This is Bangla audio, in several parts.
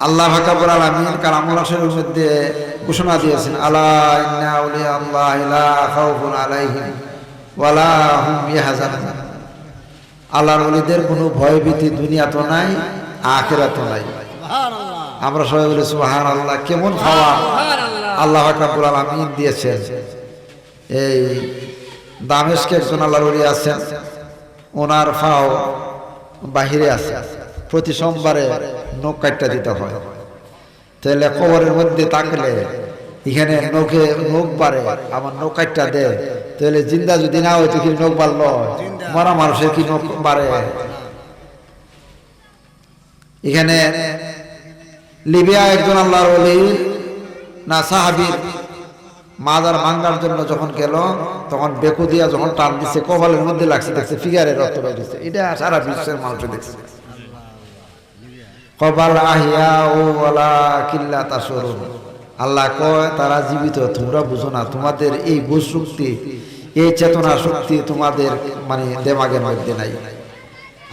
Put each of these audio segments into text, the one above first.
আল্লাহ রাব্বুল আলামিন কালামুল্লাহ শরীফের মধ্যে ঘোষণা দিয়েছেন, আলা ইন্না আউলিয়া আল্লাহি লা খাউফুন আলাইহিম ওয়া লা হুম ইয়াহজানুন। আল্লাহর ওলিদের কোনো ভয় ভীতি দুনিয়াতে নাই, আখিরাতে নাই। আমরা সবাই বলি সুবহানাল্লাহ। কেমন খাওয়া আল্লাহ রাব্বুল আলামিন দিয়েছেন। এই দামেস্কে একজন আল্লাহর ওলি আছেন, ওনার ফাও বাহিরে আছে, প্রতি সোমবারে নখ কাটটা দিতে হয়। তাহলে কবরের মধ্যে থাকলে এখানে নখ বাড়ে, আমার নখ কাটটা দে, তাহলে জিন্দা যদি না হয়তো কি নখ বাড়লো, মরা মানুষের কি নখ বাড়ে? এখানে লিবিয়া একজন আল্লাহর ওলি না সাহাবীর মাজার ভাঙার জন্য যখন গেল, তখন বেকু দিয়া যখন টান দিচ্ছে, কপালের মধ্যে লাগছে, দেখছে ফিগারে রক্ত বেরিয়েছে। এটা সারা বিশ্বের মানুষ দেখছে। কপাল আহিয়া ও ওয়ালা কিল্লা তাসরুন। আল্লাহ কয় তারা জীবিত, তোমরা বুঝো না, তোমাদের এই বুঝ শক্তি, এই চেতনা শক্তি তোমাদের মানে দেমাগের মধ্যে নাই।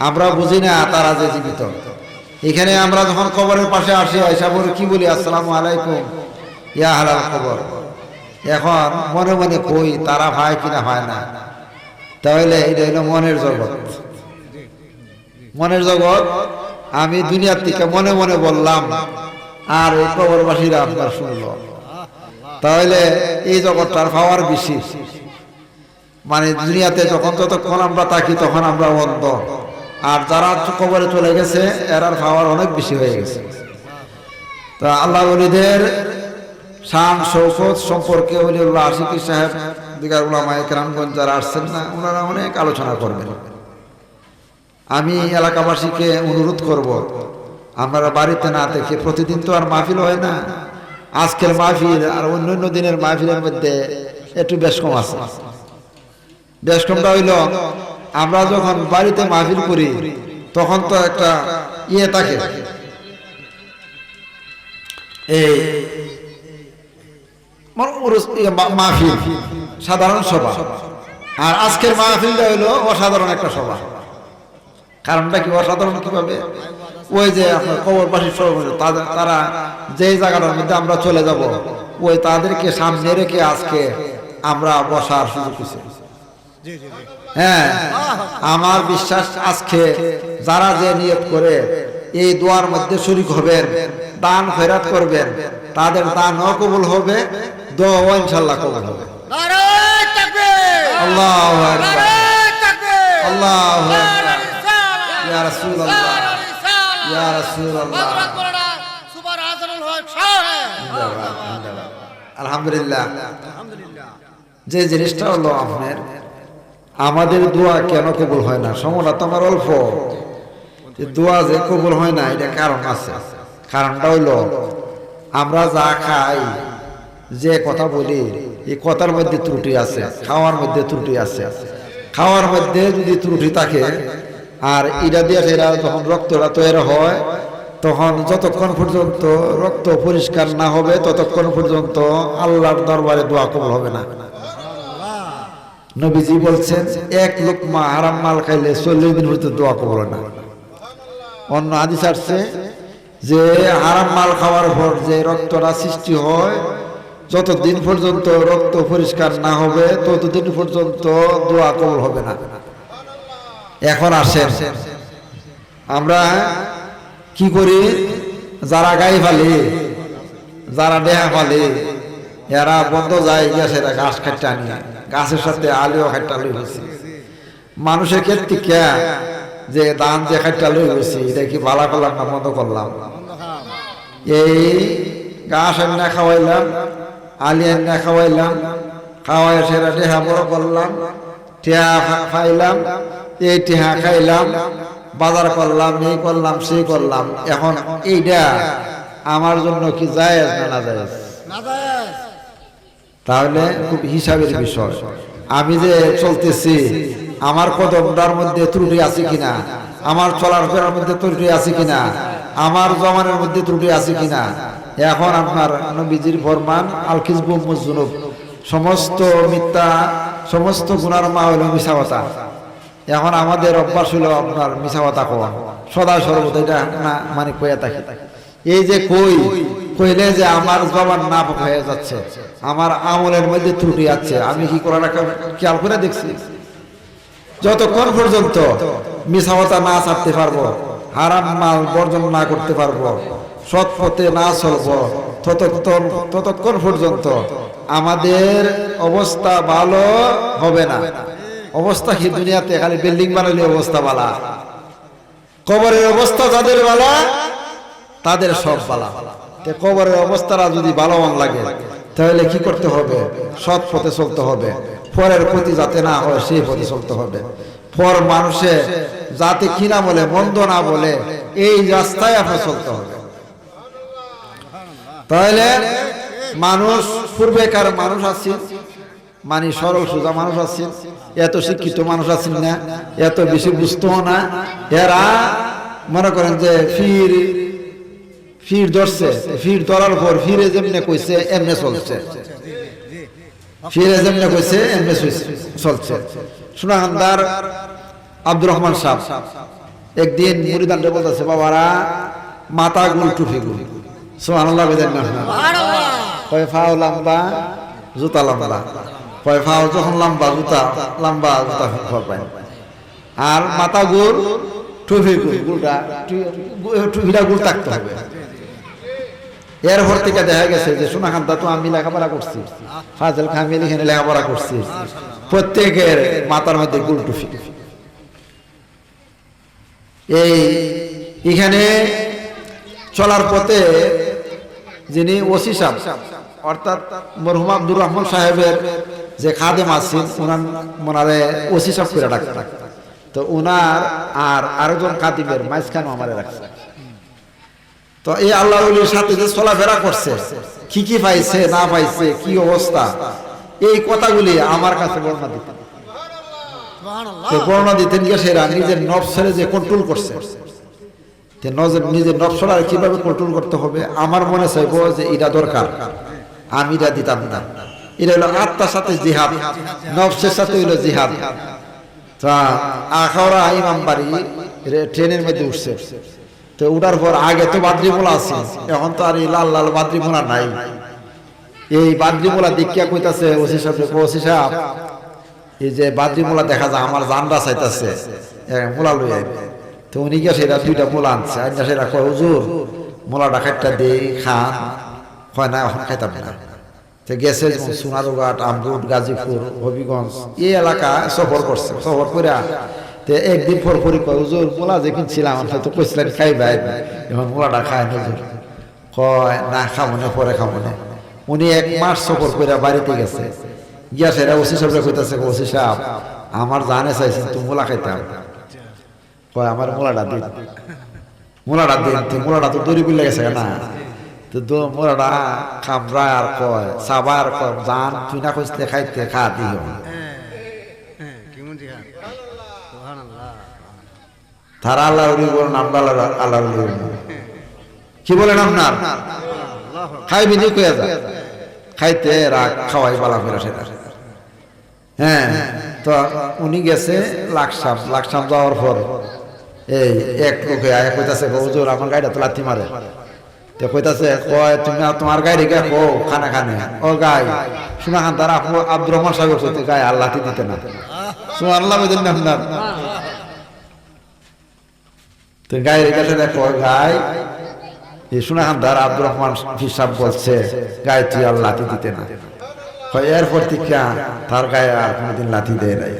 আমরা বুঝি না তারা যে জীবিত। এখানে আমরা যখন কবরের পাশে আসি, আয়সা বলে কি বলি, আসসালামু আলাইকুম ইয়া আহলাল কবর। এখন মনে মনে কই তারা হয় কিনা হয় না। তাহলে এটা হলো মনের জগৎ। মনের জগৎ আমি দুনিয়ার থেকে মনে মনে বললাম, আর এই কবরবাসীরা আপনার শুনল। তাহলে এই জগৎটার পাওয়ার বেশি। মানে দুনিয়াতে যখন যতক্ষণ আমরা থাকি তখন আমরা অন্ধ, আর যারা কবরে চলে গেছে এরার পাওয়ার অনেক বেশি হয়ে গেছে। তা আল্লাহ ওলিদের শান শৌকত সম্পর্কে ওলিউল্লাহ আশিকি সাহেব দিগার উলামায়ে কেরামগণ যারা আসছেন না, ওনারা অনেক আলোচনা করবেন। আমি এলাকাবাসীকে অনুরোধ করব, আমরা বাড়িতে না থেকে, প্রতিদিন তো আর মাহফিল হয় না, আজকের মাহফিল আর অন্যান্য দিনের মাহফিলের মধ্যে একটু বেশ কম আছে। বেশ কমটা হইল, আমরা যখন বাড়িতে মাহফিল করি তখন তো একটা ইয়ে থাকে, এই মাহফিল সাধারণ সভা, আর আজকের মাহফিলটা হইলো অসাধারণ একটা সভা। কারণটা কি অসাধারণ কিভাবে? ওই যে আপনার কবরবাসী তারা যে জায়গাটার মধ্যে আমরা চলে যাব, ওই তাদেরকে সামনে রেখে আজকে আমরা বসার সুযোগ পেয়েছি। হ্যাঁ, আমার বিশ্বাস আজকে যারা যে নিয়ত করে এই দোয়ার মধ্যে শরীক হবেন, দান খয়রাত করবেন, তাদের দানও কবুল হবে, দোয়াও ইনশাআল্লাহ কবুল হবে। নারায়ে তাকবীর, আল্লাহু আকবার, আল্লাহু আকবার, ইয়া রাসূলুল্লাহ, ইয়া রাসূলুল্লাহ, আলহামদুলিল্লাহ। যে জিনিসটা হলো আপনার, আমাদের দোয়া কেন কবুল হয় না? সমস্যা তো আমার অল্প, দোয়া যে কবুল হয় না এটা কারণ আছে। কারণটা হইল আমরা যা খাই, যে কথা বলি, এই কথার মধ্যে ত্রুটি আছে, খাওয়ার মধ্যে ত্রুটি আছে। খাওয়ার মধ্যে যদি ত্রুটি থাকে, আর এটা দিয়ে সেটা যখন রক্তটা তৈরি হয়, তখন যতক্ষণ পর্যন্ত রক্ত পরিষ্কার না হবে ততক্ষণ পর্যন্ত আল্লাহর দরবারে দোয়া কবুল হবে না। নবীজি বলছেন, এক লোকমা হারাম মাল খাইলে 40 দিন পর্যন্ত দোয়া কবুল হয় না। অন্য হাদিস আসছে যে হারাম মাল খাওয়ার পর যে রক্তটা সৃষ্টি হয়, যতদিন পর্যন্ত রক্ত পরিষ্কার না হবে ততদিন পর্যন্ত দোয়া কবুল হবে না। এখন আসেন আমরা কি করি, যারা গাই ফালি, যারা দেহা ফালি, এরা বন্ধ যায় গেছে ঘাস খাইটা নিয়ে, গাছের সাথে আলিও খাইটা লই হয়েছি। মানুষের ক্ষেত্রে কে যে দান যে খাইটা লই হয়েছি, এটা কি ভালো করলাম না বন্ধ করলাম? এই গাছ এনে খাওয়াইলাম, আলি এনে খাওয়াইলাম, খাওয়াই সেরা দেহা বড় করলাম, টেহা খাইলাম, এই টেহা খাইলাম, বাজার করলাম, এই করলাম, সেই করলাম। এখন এইটা আমার জন্য কি জায়েজ না না জায়েজ? তাহলে খুব হিসাবের বিষয়। আমি যে চলতেছি, আমার কদমটার মধ্যে ত্রুটি আছে কিনা, আমার চলার ফেরার মধ্যে ত্রুটি আছে কিনা, আমার জমানের মধ্যে ত্রুটি আছে কিনা। এখন আপনার নবীজির ফরমান, আল কিযবু মুযযুনুব, সমস্ত মিথ্যা, সমস্ত গুনার মা হলো মিছা কথা। এখন আমাদের অভ্যাস হলো আপনার মিছা কথা কোয়া, সদা সর্বদা এটা না মানে কয়ে থাকি। এই যে কইলে যে আমার জবান নাপাক হয়ে যাচ্ছে, আমার আমলের মধ্যে ত্রুটি আছে, আমি কি করার খেয়াল করে দেখছি। যতক্ষণ পর্যন্ত মিছা কথা না ছাড়তে পারবো, হারাম মাল বর্জন না করতে পারবো, সৎ পথে না চলবো, ততক্ষণ পর্যন্ত আমাদের অবস্থা ভালো হবে না। অবস্থা কি দুনিয়াতে খালি বিল্ডিং বানালে অবস্থা বালা, কবরের অবস্থা যাদের বালা তাদের সব বালা। কবরের অবস্থাটা যদি ভালো মন লাগে তাহলে কি করতে হবে? সৎ পথে চলতে হবে, পরের প্রতি যাতে না হয় সেই পথে চলতে হবে। পর মানুষে যাতে কিনা বলে, মন্দ না বলে, এই রাস্তায় আপনার চলতে হবে। তাহলে মানুষ, পূর্বেকার মানুষ আছে, মানে সরল সোজা মানুষ আছে, এত শিক্ষিত মানুষ আছেন না, এত বেশি বুঝতেও না। এরা মনে করেন যে ফির ধরছে, ফির ধরার পর ফিরে যেমনে কইছে এমনে চলছে, ফিরে যেমনে কইছে এমনে চলছে। সুনামদার আব্দুর রহমান সাহেব একদিন মুরিদানরে বলতেছে, বাবারা মাথা গুল টুপি গুল, সুবহানাল্লাহ বেদেন না, কয় ফাও লম্বা জুতা লম্বা, কয় ফাও যখন লম্বা জুতা পায়, আর মাথা গুল টুপি গুল, টুপিটা গুল থাকতে হবে। এরপর থেকে দেখা গেছে যে সোনাকান্তা তো আমি লেখাপড়া করছি, ফাজল খান মিলি এখানে লেখাপড়া করছি, প্রত্যেকের মাথার মধ্যে গুল টুপি। এখানে চলার পথে যিনি ওসি সাহেব, অর্থাৎ মরহুম আব্দুর রহমান সাহেবের যে খাদেম আছেন, ওনারে ওসি সাহেব করে ডাকতেন। তো ওনার আর আরেকজন খাদিমের মাঝখানে আমারে রাখছে। তো এই আল্লাহ ওলির সাথে যে চলাফেরা করছে, কি পাইছে না পাইছে, কি অবস্থা, এই কথাগুলি আমার কাছে বর্ণনা দিতেন গিয়ে সেরা নিজের নফসের যে কন্ট্রোল করছে, নিজের নফসরা কিভাবে কন্ট্রোল করতে হবে। আমার মনে চাইবো যে এটা দরকার, আমি এটা দিতাম না। এটা হলো আত্মার সাথে জিহাদ, নফসের সাথে হইলো জিহাদ। তা আখাওড়া ইমাম বাড়ি ট্রেনের মধ্যে উঠছে, তো উঠার পর আগে তো বাদ্রিমোলা আছে, এখন তো আর এই লাল লাল বাদ্রিমোলা নাই। এই বাদ্রিমোলা দীক্ষা কইতাছে ওসি সাহেব, ওসি সাহেব এই যে বাদ্রিমোলা দেখা যায় আমার জানরা চাইতেছে মোলা লই আইবে। তো উনি গিয়ে সেটা দুইটা মোলা আনছে, আইনা সেটা কয় হুজুর মোলাটা খাইটা দেই খান, হয় না এখন খাইতাম না। তো গেছে সোনারুঘাট, আমরুট, গাজীপুর, হবিগঞ্জ এই এলাকা সফর করছে। সফর করে একদিন পর পরই কয় হুজুর মোলা যে কিনছিলাম তো কইছিলেন খাইবাই, এখন মোলাটা খায় হুজুর। কয় না খাবো না, পরে খাবো না। উনি 1 মাস সফর করে বাড়িতে গেছে, গিয়া সেরা ওসি সাহেব কইতাছে, ওসি সাহেব আমার জানে চাইছেন তুমি মোলা খাইতাম, কয় আমার মোলাটা দিন, মোলাটা দিন। মোলাটা তো দড়ি বিলে গেছে না, তো মোলাটা খামরা আর কয় সাবার কয় জান তুই না খুঁজতে খাইতে খা দিও। তারা আল্লাহ নামটা আল্লাহ কি বলেন আপনার খাইবি নি কয়ে যা, খাইতে রাখ খাওয়াই বালা ফেরা সেটা। হ্যাঁ, তো উনি গেছে লাকসাম যাওয়ার পর এই এক লোকে আয় কইতাছে, হুজুর আমার গাড়িটা তো লাথি মারে। তো কইতাছে, কয় তুমি তোমার গাড়ি গে কো খানা খানে ও গাই শোনা খান। তারা আব্দুর রহমান সাহেব কইতে গায়ে আর লাথি দিতে না, সুবহানাল্লাহ বুঝেন না আপনার। তো গায়ের কাছে দেখো গাই এই শোনা খান তার আব্দুর রহমান হিসাব বলছে গায়ে তুই আর লাথি দিতে না। এরপর থেকে তার গায়ে আর কোনোদিন লাথি দেয় নাই।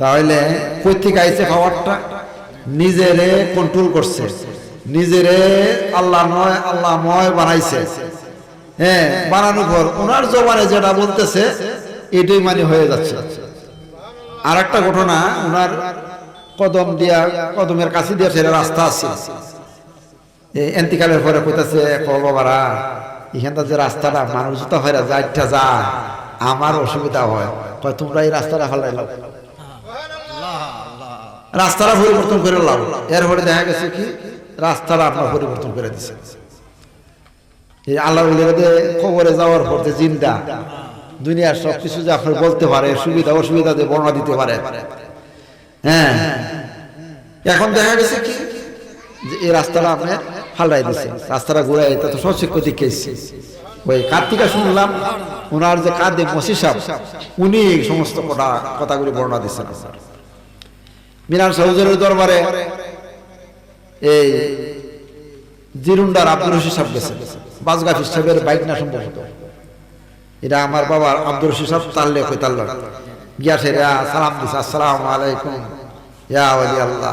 তাহলে কই থেকে আইছে খাবারটা? নিজেরে কন্ট্রোল করছে, নিজেরে আল্লাহময় বানাইছে। হ্যাঁ, বানানোর পর ওনার জবানে যেটা বলতেছে এটাই মানে হয়ে যাচ্ছে। আর একটা ঘটনা, ওনার কদমের কাছে দিয়া সেটা রাস্তা আছে, এন্তিকালের পরে কইতাছে, বাবারা এখানটা যে রাস্তাটা মানুষ জুতা হয় যাইটা যায় আমার অসুবিধা হয়, কয় তোমরা এই রাস্তাটা ফেলাই লাও, রাস্তাটা পরিবর্তন করে লাও। এরপরে দেখা গেছে কি রাস্তাটা আপনার পরিবর্তন করে দিচ্ছে। এই আল্লাহ খবরে যাওয়ার পর যে জিন্দা দুনিয়ার সবকিছু যে আপনার বলতে পারে, সুবিধা অসুবিধা যে বর্ণনা দিতে পারে। হ্যাঁ, এখন দেখা গেছে কি যে এই রাস্তাটা আপনার ফালাই দিছে, রাস্তাটা ঘুরাই, এটা তো সচিক্ষ দিকেছি। ওই কার্তিকা শুনলাম ওনার যে কাঁদে মসি সাহেব, উনি এই সমস্ত কথাগুলি বর্ণনা দিচ্ছেন। মিনার সৌজের দরবারে এই জিরুন্ডার আব্দুর রশিদ সাহেব গেছেন, বাজগাফি সাহেবের বাইক না সম্ভবত, এটা আমার বাবার আব্দুর রশিদ সাহেব তাল্লে কই তাল্ল গিয়া সে সালাম দিছে, আসসালামু আলাইকুম ইয়া ওয়ালি আল্লাহ।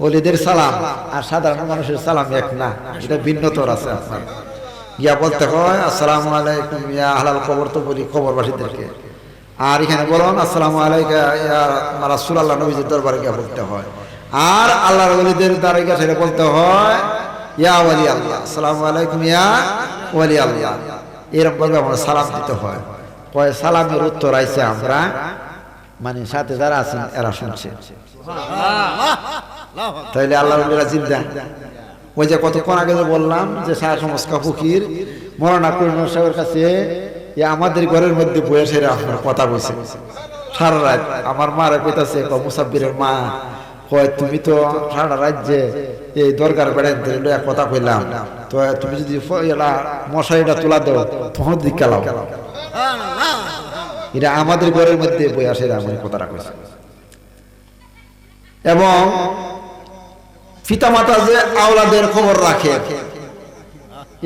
ওলিদের সালাম আর সাধারণ মানুষের সালাম এক না, এটা ভিন্নতর আছে। আপনার গিয়া বলতে হয় আসসালামু আলাইকুম ইয়া আহলাল কবর, তো বলি কবরবাসীদেরকে, আর এখানে বলুন আসসালামু আলাইকা ইয়া রাসূলুল্লাহ, নবীজির দরবারে গিয়া বলতে হয়। আর আল্লাহর ওলিদের দ্বারা গিয়া সেটা বলতে হয় ইয়া ওয়ালি আল্লাহ, আসসালামু আলাইকুম ইয়া ওয়ালি আল্লাহ, এরকম ভাবে আমরা সালাম দিতে হয়। কয় সালামের উত্তর আইছে আমরা, মানে সাথে যারা আছেন এরা শুনছে। তাইলে আল্লাহর ওলিরা জিন্দা। ওই যে কতক্ষণ আগে যে বললাম যে শাহ সমস্কা ফকির মৌলানা করিম সাহেবের কাছে আমাদের ঘরের মধ্যে বয়ে সেরে আপনার কথা বলছে সারা রাত। আমার মারা কইতাছে, মুসাব্বিরের মা কয় তুমি তো সারা রাত যে এই দরকার বেড়াইতে কথা কইলাম, তো তুমি যদি মশারিটা তোলা দাও তখন দিকালাও, এটা আমাদের ঘরের মধ্যে বয়ে আসে আমার কথাটা কইছে। এবং পিতামাতা যে আওলাদের খবর রাখে,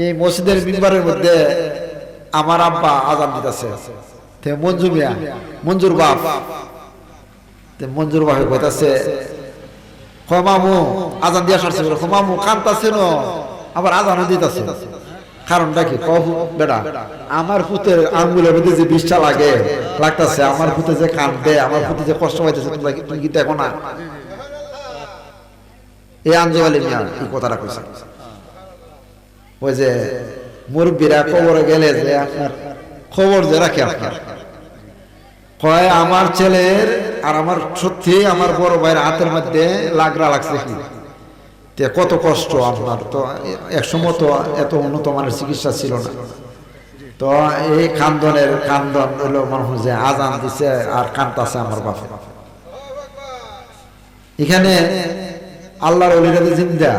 এই মসজিদের মিম্বারের মধ্যে আমার আব্বা আজান দিতেছে, মঞ্জু মিয়া, মঞ্জুর বাপ, মঞ্জুর বাপে কইতাছে মামু আজান দিয়া সারছে, মামু কান্তাছে ন, আবার আজানও দিতেছে, কারণটা কি? কহু বেটা আমার পুতের আঙ্গুলের মধ্যে যে বিষটা লাগতেছে, আমার পুতে যে কান্দে, আমার পুতে যে কষ্ট পাইতেছে, তুমি কি দেখো না? এই আঞ্জলি মিয়া এই কথাটা কইছে। ওই যে মুরব্বীরা কবরে গেলে যে আপনার খবর যে রাখে, আপনার কয় আমার ছেলের আর আমার সত্যি আমার বড় ভাইয়ের হাতের মধ্যে লাগরা লাগছে কি, কত কষ্ট আপনার। তো একসময় তো এত উন্নত মানের চিকিৎসা ছিল না, তো এই কান্দন হলো মানুষ যে আজান দিছে আর কান্তাছে আমার বাপে। এখানে আল্লাহর ওলিরা জিন্দা,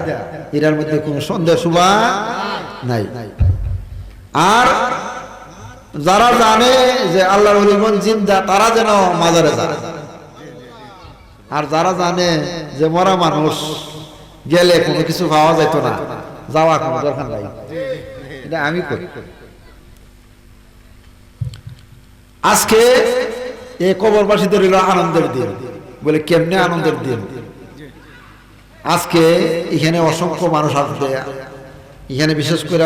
এটার মধ্যে কোনো সন্দেহ সুবা নাই। আর যারা জানে যে আল্লাহর ওলিগণ জিন্দা, তারা যেন মাজারে যায়। আর যারা জানে যে মরা মানুষ গেলে কোনো কিছু পাওয়া যেত না, যাওয়া কোনো দরকার নাই, এটা আমি করি। আজকে এই কবরবাসীদের হইল আনন্দের দিন। বলে কেমনে আনন্দের দিন? আজকে এখানে অসংখ্য মানুষ আসবে, এখানে বিশেষ করে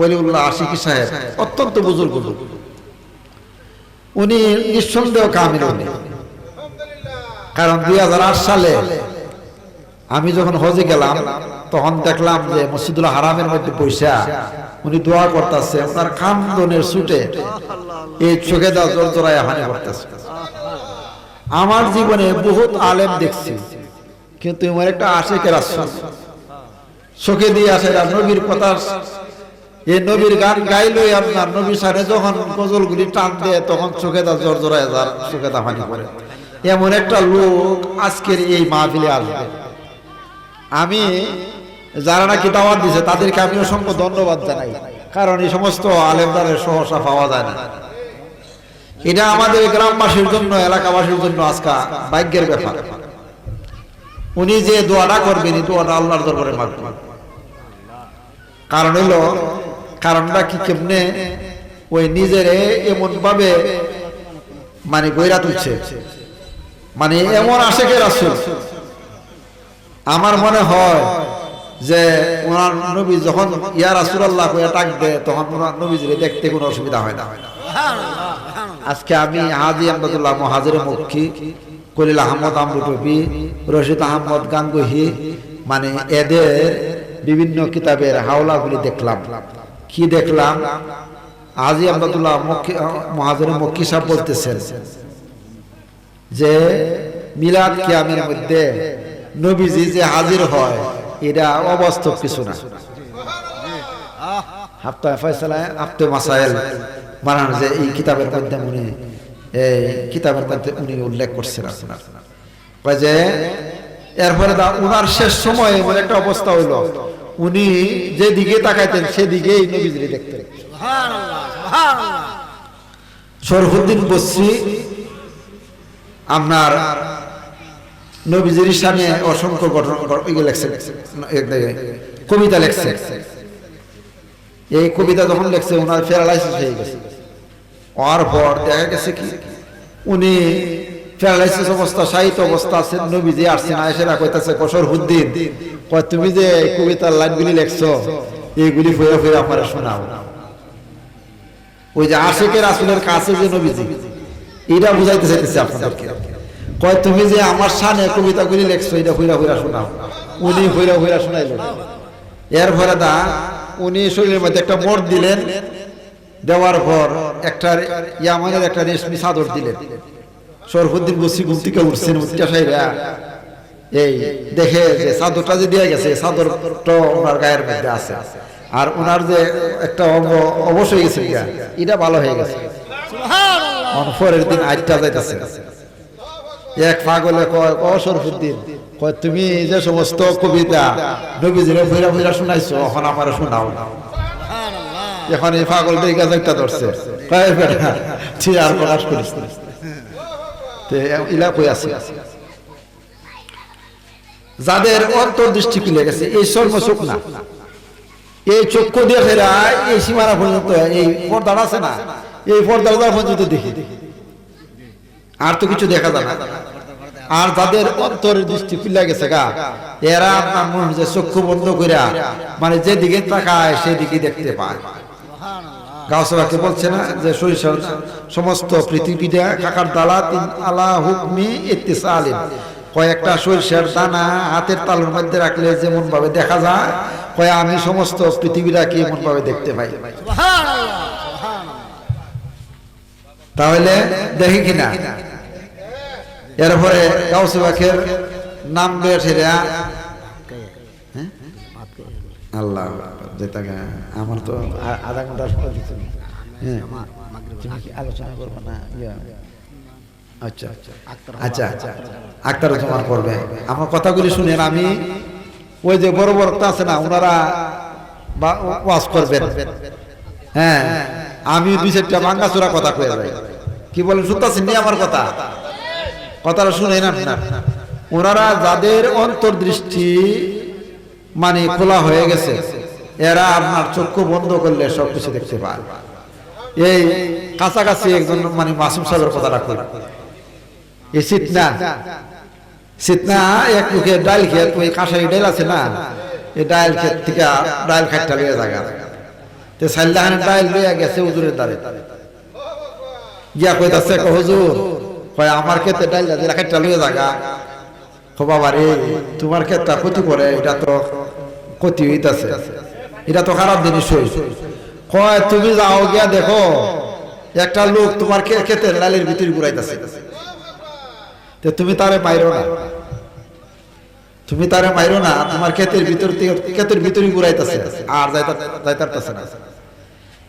ওলিউল্লাহ আশিকি সাহেব অত্যন্ত বুজুর্গ, উনি নিঃসন্দেহ কামিল। কারণ 2008 সালে আমি যখন হজে গেলাম, তখন দেখলাম যে মসজিদুল হারামের মধ্যে পয়সা উনি দোয়া করতেছে, ওনার কান্দনের ছুটে এই চোখে দা জোর জোড়ায় হানি করতেছে। আমার জীবনে বহুত আলেম দেখছি, কিন্তু আমার একটা আশিকের রাসূল চোখে দিয়ে আসে নবীর কথা, এই নবীর গান গাইলই আপনার নবী সারে যখন গজলগুলি টান দেয়, তখন চোখে দা জোর জোড়ায় যার চোখে দা হানি করে। এমন একটা লোক আজকের এই মাহফিলে আসবে। আমি যারা নাকি দাওয়াত দিছে তাদেরকে আমি অসংখ্য ধন্যবাদ জানাই, কারণ এই সমস্ত আলেমদারের সহসা পাওয়া যায় না। এটা আমাদের গ্রামবাসীর জন্য, এলাকাবাসীর জন্য আজকে ভাগ্যের ব্যাপার। উনি যে দোয়াটা করবেন, এই দোয়াটা আল্লাহর দরবারে মাগবেন। কারণ হইলো, কারণটা কি কেমনে ওই নিজেরে এমন ভাবে মানে গইরা তুলছে, মানে এমন আশেকে রাসূল। আমার মনে হয় যে ওনার নবী যখন ইয়া রাসূলুল্লাহ কইয়া ডাক দেয়, তখন ওনার নবীজিরে দেখতে কোনো অসুবিধা হয় না। আজকে আমি হাজী আহমদুল্লাহ মুহাজিরে মক্কি, কলিল আহমদ আমরুটবি, রশিদ আহমদ গাঙ্গুহি, মানে এদের বিভিন্ন কিতাবের হাওলাগুলি দেখলাম। কি দেখলাম? হাজী আহমদুল্লাহ মুহাজিরে মক্কি সাহেব বলতেছেন যে মিলাদ কিয়ামের মধ্যে নবীজি যে হাজির হয়, এটা অবাস্তব কিছু না। হাফতা ফয়সালা আফতে মাসাইল বানান যে এই কিতাবের মধ্যে উনি এই কিতাবের মধ্যে উনি উল্লেখ করছেন আপনার যে এরপরে উনার শেষ সময়ে এমন একটা অবস্থা হইল, উনি যেদিকে তাকাইতেন সেদিকেই নবীজিরে দেখতেন। শরফুদ্দিন বসরি আপনার নবীজির সামনে অসংখ্য কবিতা লেখছে। এই কবিতা যখন লেখছে ওনার প্যারালাইসিস হয়ে গেছে। হওয়ার পর দেখা গেছে কি উনি প্যারালাইসিস অবস্থা, সাহিত্য অবস্থা আছেন, নবীজি আসছেন, আয়েশা কইতাছে শরফুদ্দিন কয় তুমি যে এই কবিতার লাইনগুলি লেখছো এইগুলি ফিরে ফিরে আমার শোনাও। ওই যে আশিকের রাসূলের কাছে যে নবীজি এটা বুঝাইতে চাইতেছে আপনাদেরকে। কয় তুমি যে আমার শানে কবিতাগুলি লেখছো এটা ফিরা ফিরা শোনাও। উনি ফিরা ফিরা শোনাইল। এর পরে দা উনি শরীরের মধ্যে একটা মোড় দিলেন, দেওয়ার পর একটা ইয়ামানের একটা রেশমি চাদর দিলেন। শরফুদ্দিন বসরি ঘুম থেকে উঠছেন, উঠতে সাইরা এই দেখে যে চাদরটা যে দিয়ে গেছে চাদরটা ওনার গায়ের মধ্যে আছে, আর ওনার যে একটা অঙ্গ অবশ্যই গেছে এটা ভালো হয়ে গেছে। পরের দিন আটটা যাইতেছে, এক পাগলে কয় শরফুদ্দিন কয় তুমি যে সমস্ত কবিতা নবীজিরে ফিরা ফিরা শোনাইছো এখন আমার শোনাও। এখন এই পাগল দেখে একটা ধরছে, কয় বেটা ঠিক আর প্রকাশ করিস ইলা কই আছে। যাদের অন্তর্দৃষ্টি খুলে গেছে, এই চর্ম চোখ না, এই চক্ষু দিয়ে ফেরা এই সীমানা পর্যন্ত, এই পর্দাটা আছে না, এই পর্দাটা পর্যন্ত দেখি, আর তো কিছু দেখা যায় না। আর যাদের অন্তরের দৃষ্টি খুলে গেছে গা, এরা আপনার মনে যে চক্ষু বন্ধ কইরা মানে যেদিকে তাকায় সেদিকে দেখতে পায়। গাউসবাকে বলছে না যে সরিষার সমস্ত পৃথিবীটা কাকার দালা তিন আলা হুকমি ইত্তিসালিন, কয়েকটা সরিষার দানা হাতের তালুর মধ্যে রাখলে যেমন ভাবে দেখা যায়, কয় আমি সমস্ত পৃথিবীটাকে এমন ভাবে দেখতে পাই। তাহলে দেখি কিনা। এরপরে গাউসবাকের নাম বেছে আল্লাহ যেটাকে আমার তো আধা ঘন্টা সময় দিচ্ছি। হ্যাঁ আলোচনা করবো না। আচ্ছা আচ্ছা আচ্ছা আক্তার তোমার করবে আমার কথাগুলি শুনেন। আমি ওই যে বড় বড় আছে না ওনারা ওয়াজ করবেন, হ্যাঁ আমি দুই চারটা ভাঙ্গাচোরা কথা কয়ে যাই। কি বলেন শুনতেছেন নি আমার কথা? কথাটা শুনেন আপনার। ওনারা যাদের অন্তর্দৃষ্টি মানে খোলা হয়ে গেছে, এরা আপনার চক্ষু বন্ধ করলে সবকিছু দেখতে পায়। এই কাছাকাছি একজন মানে মাসুম সাহেবের কথা রাখুন। এই শীতনা এক মুখে ডাইল খেত, ওই কাঁসারি ডাইল আছে না, এই ডাইল খেত থেকে ডাইল খাইটা লইয়া জায়গা তো সাইল্লাহানের ডাইল লইয়া গেছে হুজুরের দ্বারে গিয়া কইতাছে হুজুর কয় আমার ক্ষেত্রে ডাইল খাইটা লইয়া জায়গা। বাবা রে তোমার ক্ষেত্রে ক্ষতি করে, এটা তো ক্ষতি হইতাছে, এটা তো খারাপ জিনিস হই। কয় তুমি যাও গিয়া দেখো একটা লোক তোমার ক্ষেতের লালের ভিতরে ঘুরাইতেছে, তুমি তারে মাইরো না, তুমি তারে মাইরো না, তোমার ক্ষেতের ভিতরে ঘুরাইতেছে আর যাইতারতেছে না।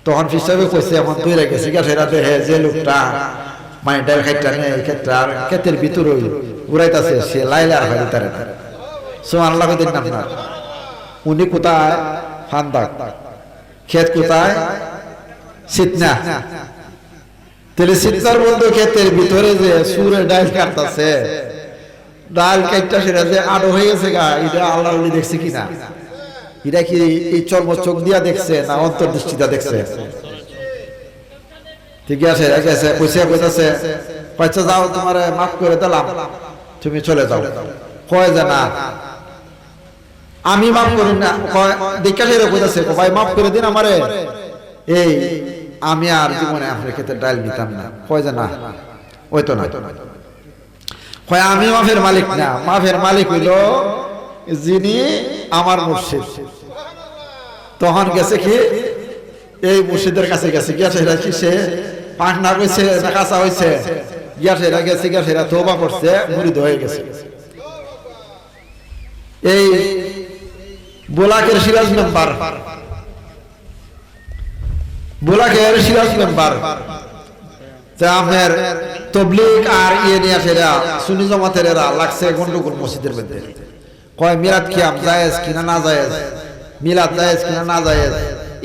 তখন হিসাবে কইছে এমন তুই রেখেছি সেটা দেখে যে লোকটা মানে ডাইল খাইটা নেই ক্ষেতের ভিতরে ঘুরাইতেছে সে লাইলে আর হয় তারে না। সুবহানাল্লাহ দিন না। উনি কোথায়? ফান্দা। ক্ষেত কোথায়? শীতনা। তাহলে শীতনার বন্ধু ক্ষেতের ভিতরে যে সুরে ডাইল কাটতেছে, ডাইল কাটটা সেটা যে আড়ো হয়ে গেছে গা, এটা আল্লাহ দেখছে কিনা? এটা কি এই চর্ম চোখ দিয়া দেখছে না অন্তর্দৃষ্টিটা দেখছে? ঠিক আছে পয়সা কইতাছে পয়সা যাও তোমার মাফ করে দিলাম, তুমি চলে যাও। কয় যে না আমি মাফ করি না, দেখা সেরে কইতাছে ভাই মাফ করে দিন আমারে, এই আমি আর জীবনে আপনার ক্ষেত্রে ডাইল দিতাম না। কয় যে না ওই তো না, কয় আমি মাফের মালিক না, মাফের মালিক হইল যিনি আমার মুর্শিদ। তখন গেছে কি এই মুর্শিদের কাছে গেছে, গিয়া সেরা কি সে পাঠ না কইছে না কাঁচা হয়েছে, গিয়া সেরা গেছে, গিয়া সেরা তওবা করছে, মুরিদ হয়ে গেছে। এই বোলাকের সিরাজ মেম্বার, বোলাকের সিরাজ মেম্বার আপনার তবলিগ আর ইয়ে নিয়ে সেরা সুন্নি জামাতের এরা লাগছে গন্ডগোল মসজিদের মধ্যে। কয় মিরাত কিয়াম জায়েজ কিনা না জায়েজ, মিলাদ জায়েজ কিনা না জায়েজ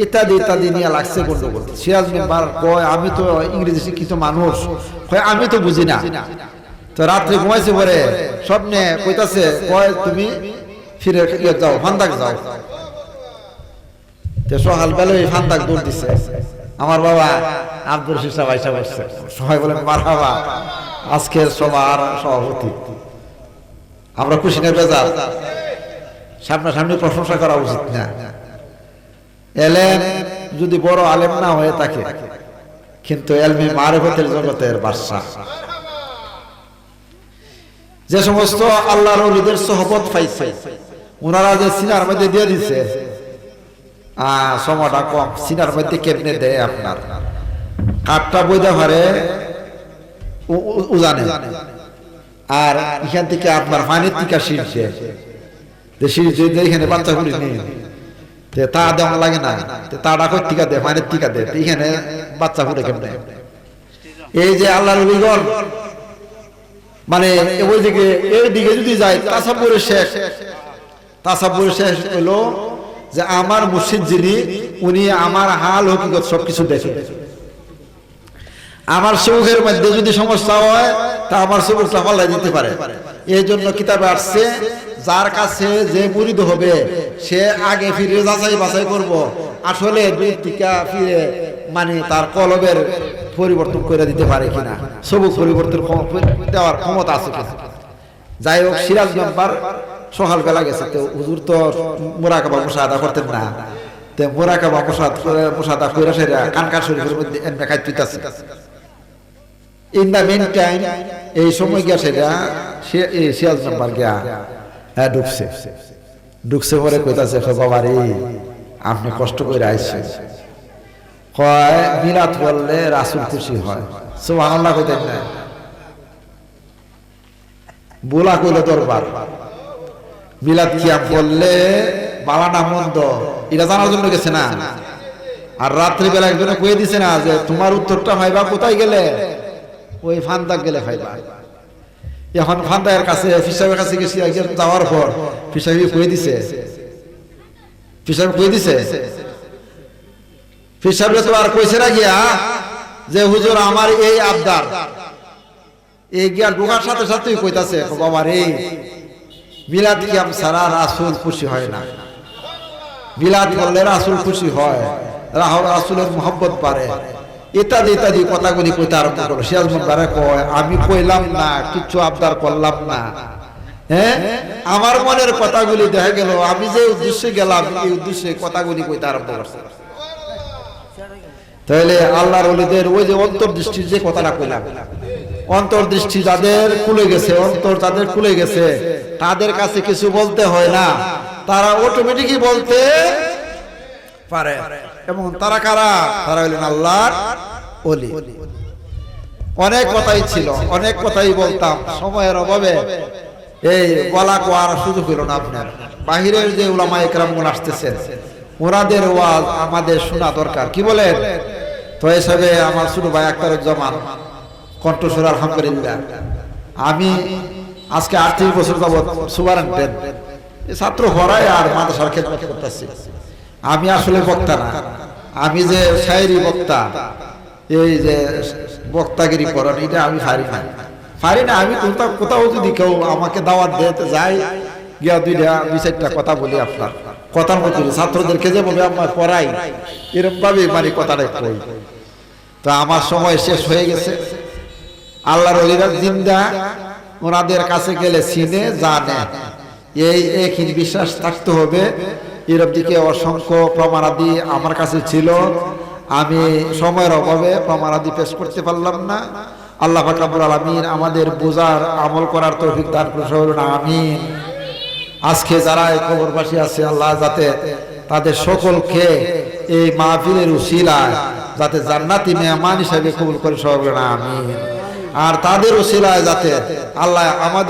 ইত্যাদি ইত্যাদি নিয়ে লাগছে গন্ডগোল। সিরাজ মেম্বার কয় আমি তো ইংরেজি শিক্ষিত মানুষ, কয় আমি তো বুঝি না। তো রাত্রে ঘুমাইছে পরে স্বপ্নে কইতাছে, কয় তুমি ফিরে যাও, ফান্দাক যাও। তো সকালবেলায় ফান্দাক দৌড় দিছে। আমার বাবা আব্দুল রশিদ সাহেব আইসা বসছে, সবাই বলেন মারহাবা, আজকের সবার সভাপতি। আমরা খুশি না বেজার? সামনাসামনি প্রশংসা করা উচিত না। এলেম যদি বড় আলেম না হয়ে থাকে, কিন্তু এলমে মারিফতের জগতের বাদশা। যে সমস্ত আল্লাহর ওলিদের সোহবত পাইছে, ওনারা যে সিনার মধ্যে দিয়ে দিছে, সময়টা কম, সিনার মধ্যে কেমনে দেয় আপনার কাঠটা বইতে পারে উজানে, আর এখান থেকে আপনার পানির টিকা শীষ দেয়, শীষ দিয়ে এখানে বাচ্চা করি নেই, তা দেওয়া লাগে না, তারা কই টিকা দেয়, পানির টিকা দেয়, এখানে বাচ্চা ফুটে কেমনে। এই যে আল্লাহর ওলিগণ মানে ওই দিকে এই দিকে যদি যায়, তাসাব্বুরের শেষ, তাসাব্বুরের শেষ হলো যে আমার মুর্শিদ যিনি, উনি আমার হাল হকিকত সবকিছু দেখে। আমার চোখের মধ্যে যদি সমস্যা হয়, তা আমার চোখটা পাল্লাই দিতে পারে। এই জন্য কিতাবে আসছে, যার কাছে যে মুরিদ হবে সে আগে ফিরে যাচাই বাছাই করব, আসলে দুই টিকা ফিরে মানে তার কলবের পরিবর্তন করে দিতে পারে কিনা, সবুজ পরিবর্তন দেওয়ার ক্ষমতা আছে কিনা। যাই হোক, সিরাজ মেম্বার সকালবেলা গেছে, তো হুজুর তো মুরাকাবা মুশাহাদা করতেন না, তো মুরাকাবা মুশাহাদা কইরা সেরা কানকার শরীফের মধ্যে এমনি খাইতেছে। ইন দা মেন টাইম এই সময় গিয়া সেটা সিরাজ মেম্বার গিয়া ঢুকছে পরে কইতাছে, বাবা রে আপনি কষ্ট করে আইছেন, কয় মিলাদ বললে রাসূল খুশি হয়, সুবহানাল্লাহ কইতেন না, বোলা কইল দরবার, মিলাদ কিয়াম বললে বালানা মন্দ এটা জানার জন্য গেছে না। আর রাত্রিবেলা একজনে কয়ে দিছে না যে তোমার উত্তরটা ভাইবা কোথায় গেলে, ওই ফান্দাক গেলে ভাইবা। এখন ফান্দাকের কাছে ফিসাবের কাছে গেছি, যাওয়ার পর ফিসাবি কয়ে দিছে, ফিসাব কয়ে দিছে, ফিসাবে তো আর কইছে না গিয়া যে হুজুর আমার এই আবদার, এই গিয়া ঢোকার সাথে সাথেই কইতাছে, বাবা রে মিলাদ কিয়াম ছাড়া রাসূল খুশি হয় না, মিলাদ করলে রাসূল খুশি হয়, রাসূলের মুহাব্বত বাড়ে, ইত্যাদি ইত্যাদি কথাগুলি কইতে আরম্ভ করলো। সিরাজ মেম্বারে কয় আমি কইলাম না, কিচ্ছু আবদার করলাম না, হ্যাঁ আমার মনের কথাগুলি দেখা গেল, আমি যে উদ্দেশ্যে গেলাম এই উদ্দেশ্যে কথাগুলি কইতে আরম্ভ করছে। তাহলে আল্লাহর ওলিদের ওই যে অন্তর্দৃষ্টির যে কথাটা কইলাম, অন্তর্দৃষ্টি যাদের খুলে গেছে, অন্তর যাদের খুলে গেছে, তাদের কাছে কিছু বলতে হয় না, তারা অটোমেটিকই বলতে পারে। এবং তারা কারা? তারা হলেন আল্লাহর ওলি। অনেক কথাই ছিল, অনেক কথাই বলতাম, সময়ের অভাবে এই বলা কোয়ার সুযোগ হইল না আপনার। বাহিরের যে উলামায়ে কেরামগুলো আসতেছেন, ওনাদের ওয়াজ আমাদের শোনা দরকার, কি বলেন? তো হিসাবে আমার ছোট ভাই আখতারুজ্জামান কণ্ঠস্বর আলহামদুলিল্লাহ, আমি আজকে 38 বছর যাবৎ সুপারিনটেন্ডেন্ট ছাত্র পড়াই আর মাদ্রাসার খেদমত করতেছি। আমি আসলে বক্তা না, আমি যে শায়েরি বক্তা, এই যে বক্তাগিরি করেন এটা আমি পারি না। আমি কোথাও যদি কেউ আমাকে দাওয়াত দিতে যাই, গিয়া দুই চারটা কথা বলি, আপনার কথার মধ্যে ছাত্রদেরকে যেভাবে আমার পড়াই এরকম ভাবে মানে কথাটাই কই। তো আমার সময় শেষ হয়ে গেছে। আল্লাহর ওলিরা জিন্দা, ওনাদের কাছে গেলে চিনে জানে, এই একই বিশ্বাস থাকতে হবে। এর দিকে অসংখ্য প্রমাণাদি আমার কাছে ছিল, আমি সময়ের অভাবে প্রমাণাদি পেশ করতে পারলাম না। আল্লাহ পাক রব্বুল আলামিন আমাদের বোঝার আমল করার তৌফিক দান করুন, আমিন। আজকে যারা এই কবরবাসী আছে, আল্লাহ যাতে তাদের সকলকে এই মাহফিলের উসিলায় যাতে জান্নাতি মেহমান হিসেবে কবুল করে সবাই বলেন আমিন। আর তাদের উসিলায় যাতে আল্লাহ আমাদের